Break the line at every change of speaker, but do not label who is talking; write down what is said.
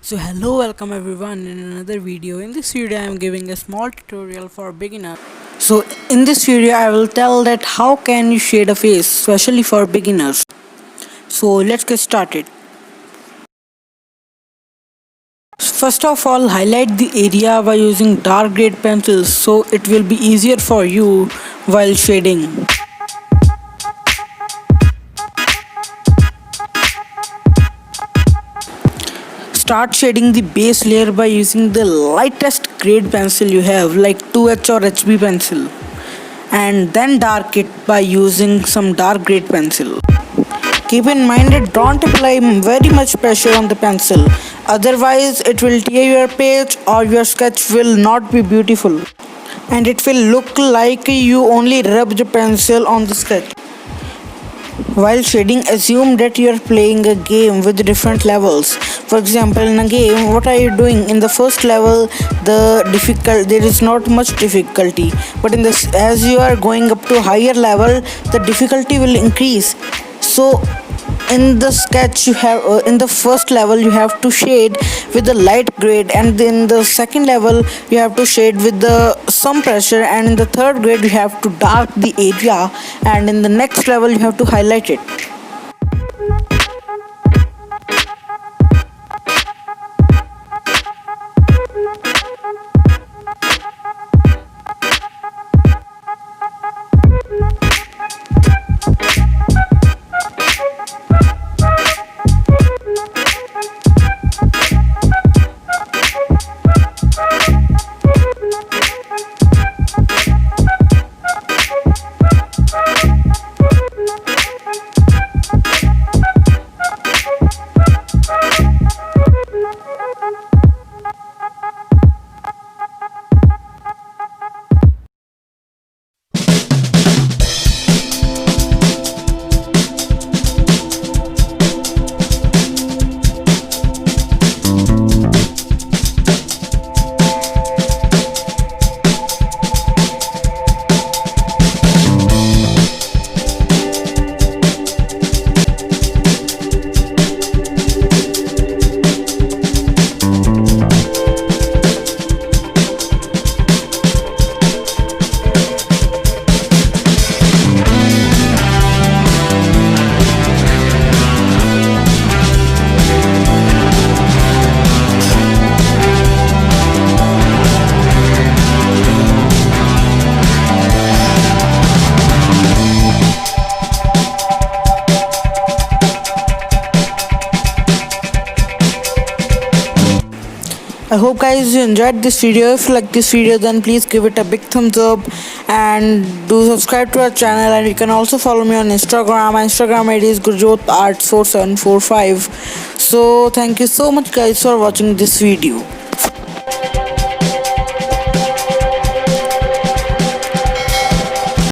So hello, welcome everyone in another video. In this video I am giving a small tutorial for beginner. So in this video I will tell that how can you shade a face especially for beginners. So let's get started. First of all, highlight the area by using dark grade pencils so it will be easier for you while shading. Start shading the base layer by using the lightest grade pencil you have, like 2H or HB pencil, and then dark it by using some dark grade pencil. Keep in mind that don't apply very much pressure on the pencil, otherwise it will tear your page or your sketch will not be beautiful and it will look like you only rubbed the pencil on the sketch. While shading, assume that you are playing a game with different levels. For example, in a game, what are you doing? In the first level, there is not much difficulty, but as you are going up to higher level, the difficulty will increase. So in the sketch you have in the first level you have to shade with the light grade, and in the second level you have to shade with the some pressure, and in the third grade you have to dark the area, and in the next level you have to highlight it. I hope guys you enjoyed this video. If you like this video, then please give it a big thumbs up and do subscribe to our channel, and you can also follow me on Instagram. My Instagram ID is gurjotart4745. So thank you so much guys for watching this video.